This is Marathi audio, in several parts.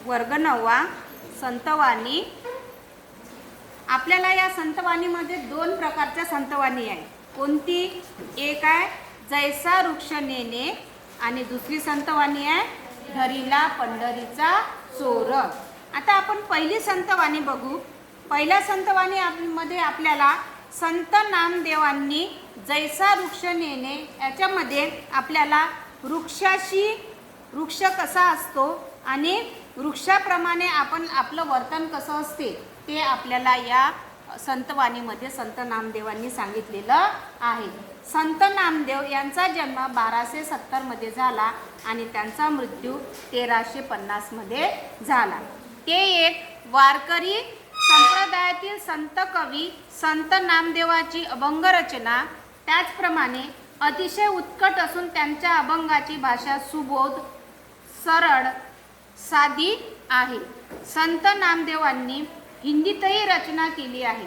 वर्ग 9वा संतवाणी। आपल्याला या संतवाणीमध्ये दोन प्रकारच्या संतवाणी आहे। कोणती? एक आहे जैसा वृक्ष नेणे आणि दुसरी संतवाणी आहे धरिला पंढरीचा चोर। आता आपण पहिली संतवाणी बघू। पहिल्या संतवाणी मध्ये आपल्याला संत नामदेवांनी जैसा वृक्ष नेणे याच्यामध्ये आपल्याला वृक्ष कसा असतो आणि वृक्षाप्रमाणे आपण आपलं वर्तन कसं असते ते आपल्याला या संतवाणीमध्ये संत नामदेवांनी सांगितलेलं आहे। संत नामदेव यांचा जन्म 1270 मध्ये झाला आणि त्यांचा मृत्यू 1350 मध्ये झाला। ते एक वारकरी संप्रदायातील संत कवी संत नामदेवाची अभंग रचना त्याचप्रमाणे अतिशय उत्कट असून त्यांच्या अभंगाची भाषा सुबोध सरळ साधी आहे। संत नामदेवांनी हिंदीतही रचना केली आहे।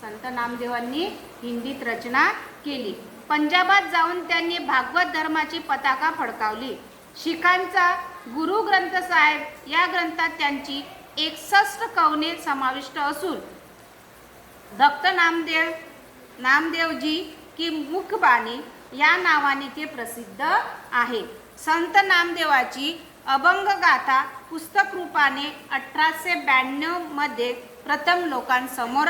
संत नामदेवांनी हिंदीत रचना केली। पंजाबात जाऊन त्यांनी भागवत धर्माची पताका फडकावली। शिखांचा गुरु ग्रंथ साहेब या ग्रंथात त्यांची 61 कवने समाविष्ट असून भक्त नामदेवजी की मुखबाणी या नावाने ते प्रसिद्ध आहे। संत नामदेवाची अभंग गाथा पुस्तक रूपाने 1892 मध्ये प्रथम लोकांसमोर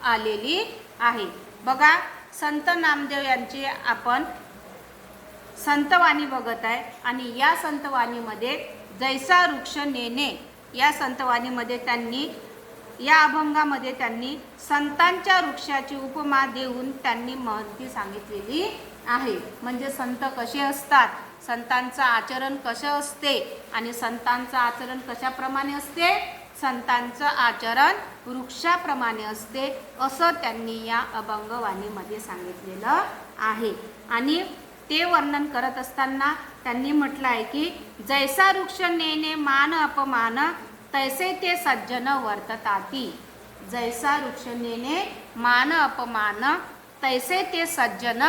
आलेली आहे। बघा, संत नामदेव यांची आपण संतवाणी बघत आहे आणि या संतवाणीमध्ये जैसा वृक्ष नेणे या संतवाणीमध्ये त्यांनी या अभंगामध्ये त्यांनी संतांच्या वृक्षाची उपमा देऊन त्यांनी महती सांगितलेली आहे। म्हणजे संत कसे असतात, संतांचं आचरण कसं असते आणि संतांचं आचरण कशाप्रमाणे असते, संतांचं आचरण वृक्षाप्रमाणे असते असं त्यांनी या अभंगवाणीमध्ये सांगितलेलं आहे। आणि ते वर्णन करत असताना त्यांनी म्हटलं आहे की जैसा वृक्ष नेणे मान अपमान तैसे ते सज्जन वर्तताती। जैसा वृक्ष नेणे मान अपमान तैसे ते सज्जन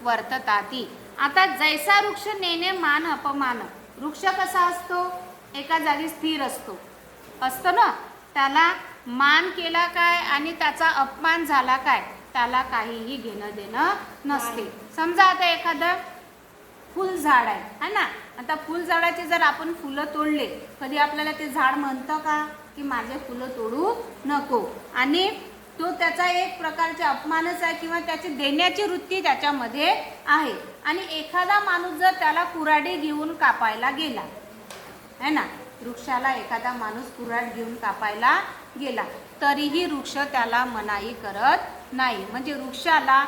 वर्तताती। आता जैसा वृक्ष नेणे मान अपमान, वृक्ष कसा असतो, एका जागी स्थिर असतो ना, त्याला मान केला काय आणि त्याचा अपमान झाला काय त्याला काहीही घेणं देणं नसते। समजा आता एखादं फुल झाड आहे ना, आता फुल झाडाचे जर आपण फुलं तोडले कधी आपल्याला ते झाड म्हणतं का की माझे फुलं तोडू नको, आणि तो त्याचा एक प्रकारचा अपमानच आहे किंवा त्याची देण्याची वृत्ती त्याच्यामध्ये आहे। आणि एखादा माणूस जर त्याला कुऱ्हाडी घेऊन कापायला गेला है ना, वृक्षाला एखादा माणूस कुऱ्हाड घेऊन कापायला गेला तरीही वृक्ष त्याला मनाई करत नाही। म्हणजे वृक्षाला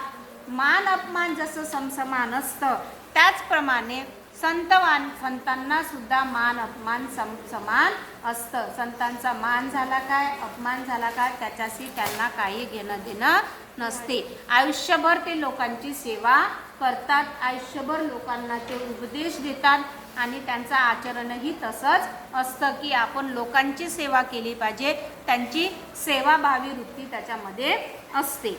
मान अपमान जसं समसमान असतं त्याचप्रमाणे संतांना सुद्धा मान अपमान समान असतं। संतांचा मान झाला काय अपमान झाला काय त्याच्याशी त्यांना काही घेणं देणं नसते। आयुष्यभर ते लोकांची सेवा करतात, आयुष्यभर लोकांना ते उपदेश देतात आणि त्यांचं आचरणही तसंच असतं की आपण लोकांची सेवा केली पाहिजे, त्यांची सेवाभावी वृत्ती त्याच्यामध्ये असते।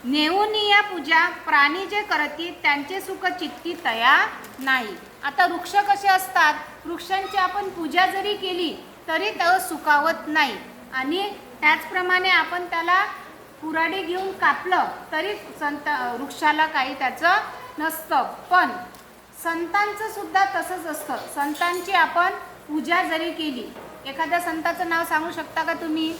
नेऊनिया पूजा प्राणी जे करती त्यांचे सुख चित्ती तया नाही। आता वृक्ष कसे असतात, वृक्षांची आपण पूजा जरी केली तरी तो सुखावत नाही आणि त्याचप्रमाणे आपण त्याला कुऱ्हाडी घेऊन कापलं तरी वृक्षाला काही त्याचं नसतं। पण संतांचं सुद्धा तसंच असतं। संतांची आपण पूजा जरी केली, एखाद्या संताचं नाव सांगू शकता का तुम्ही?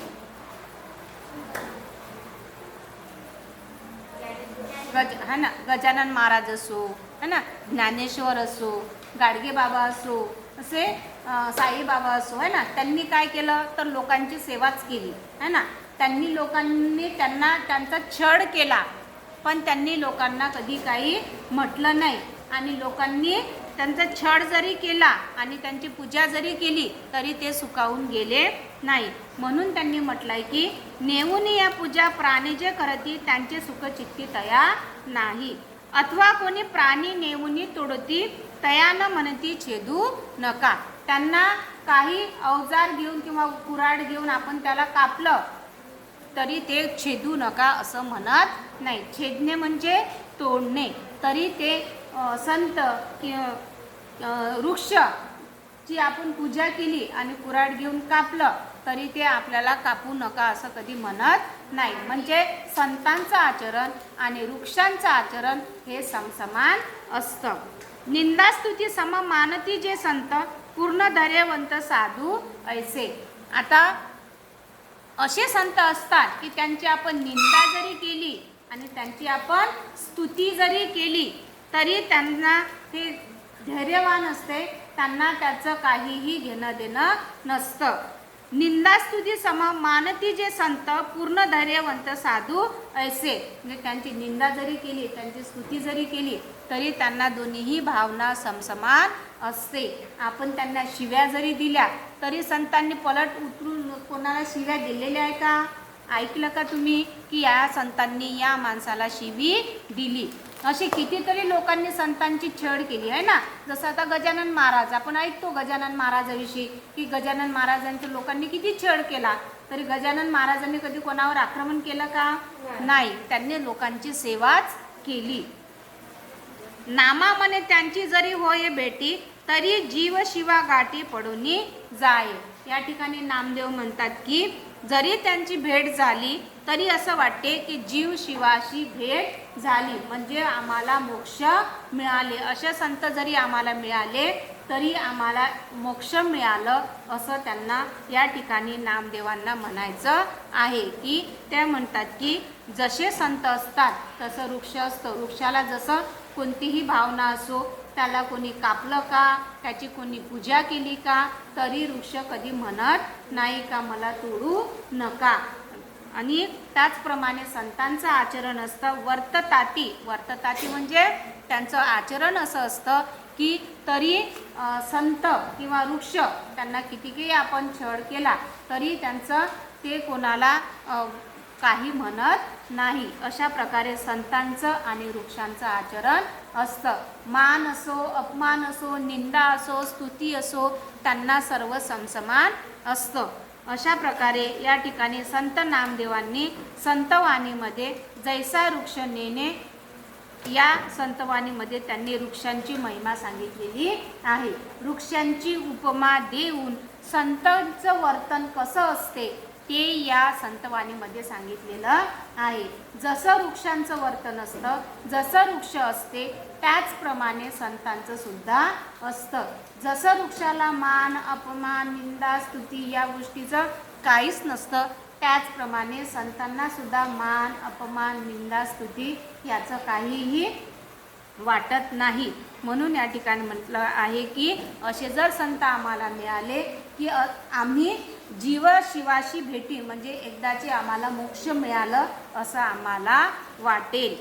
है ना, गजानन महाराज असो, है ना, ज्ञानेश्वर असो, गाडगे बाबा असो, असे साईबाबा असो, है ना, त्यांनी काय केलं तर लोकांची सेवाच केली है ना। लोकांनी त्यांचा छळ केला पण त्यांनी लोकांना कधी काही म्हटलं नाही आणि लोकांनी त्यांचा छळ जरी केला आणि त्यांची पूजा जरी केली तरी ते सुखावून गेले नाही। म्हणून त्यांनी म्हटलंय की नेऊनी या पूजा प्राणी जे करती त्यांचे सुख चित्ती तया नाही। अथवा कोणी प्राणी नेऊनी तोडती तया न म्हणती छेदू नका। त्यांना काही अवजार घेऊन किंवा कुऱ्हाड घेऊन आपण त्याला कापलं तरी ते छेदू नका असं म्हणत नाही। छेदणे म्हणजे तोडणे, तरी ते संत वृक्ष ची आपण पूजा केली आणि कुऱ्हाड घेऊन कापलं तरी ते आपल्याला कापू नका असं कधी म्हणत नाही. म्हणजे संतांचं आचरण आणि वृक्षांचं आचरण हे समसमान असतं. निंदास्तुती सम मानती जे संत पूर्ण धैर्यवंत साधू ऐसे. आता असे संत असतात की त्यांची आपण निंदा जरी केली आणि त्यांची आपण स्तुती जरी केली तरी त्यांना ते धैर्यवान असते, त्यांना त्याचं काहीही घेणं देणं नसतं. निंदास्तुती सम मानती जे संत पूर्ण धैर्यवंत साधू ऐसे. म्हणजे त्यांची निंदा जरी केली त्यांची स्तुती जरी केली तरी त्यांना दोन्हीही भावना समसमान असते. आपण त्यांना शिव्या जरी दिल्या तरी संतांनी पलट उतरून कोणाला शिव्या दिलेल्या आहे का? ऐकलं का तुम्ही की या संतांनी या माणसाला शिवी दिली? अशी कितीतरी लोकांनी संतांची छळ केली आहे ना. जसं आता गजानन महाराज, आपण ऐकतो गजानन महाराजाविषयी की गजानन महाराजांच्या लोकांनी किती छळ केला. तरी गजानन महाराजांनी कधी कोणावर आक्रमण केलं का? नाही, त्यांनी लोकांची सेवाच केली. नामा म्हणे त्यांची जरी होय भेटी तरी जीव शिवा गाठी पडून जाय. या ठिकाणी नामदेव म्हणतात की जरी त्यांची भेट झाली तरी असं वाटते की जीव शिवाशी भेट झाली, म्हणजे आम्हाला मोक्ष मिळाले. असे संत जरी आम्हाला मिळाले तरी आम्हाला मोक्ष मिळालं असं त्यांना या ठिकाणी नामदेवांना म्हणायचं आहे. की ते म्हणतात की जसे संत असतात तसं वृक्ष असतं. वृक्षाला जसं कोणतीही भावना असो, त्याला कोणी कापलं का, त्याची कोणी पूजा केली का, तरी वृक्ष कधी म्हणत नाही का मला तोडू नका. आणि त्याचप्रमाणे संतांचं आचरण असतं वर्तताती. वर्तताती म्हणजे त्यांचं आचरण असं असतं की तरी संत किंवा वृक्ष त्यांना कितीही आपण छळ केला तरी त्यांचं ते कोणाला काही म्हणत नाही. अशा प्रकारे संतांचं आणि वृक्षांचं आचरण असतं. मान असो, अपमान असो, निंदा असो, स्तुती असो, त्यांना सर्व समसमान असतं. अशा प्रकारे या ठिकाणी संत नामदेवांनी संतवाणीमध्ये जैसा वृक्ष नेणे या संतवाणीमध्ये त्यांनी वृक्षांची महिमा सांगितलेली आहे. वृक्षांची उपमा देऊन संतांचं वर्तन कसं असते ते या संतवाणीमध्ये सांगितलेलं आहे. जसं वृक्षांचं वर्तन असतं, जसं वृक्ष असते त्याचप्रमाणे संतांचं सुद्धा असतं. जसं वृक्षाला मान, अपमान, निंदा, स्तुती या गोष्टीचं काहीच नसतं त्याचप्रमाणे संतांना सुद्धा मान, अपमान, निंदा, स्तुती याचं काहीही वाटत नाही. म्हणून या ठिकाणी म्हटलं आहे की असे जर संत आम्हाला मिळाले की आम्ही जीव शिवाशी भेटी म्हणजे एकदाचे आम्हाला मोक्ष मिळालं असं आम्हाला वाटेल.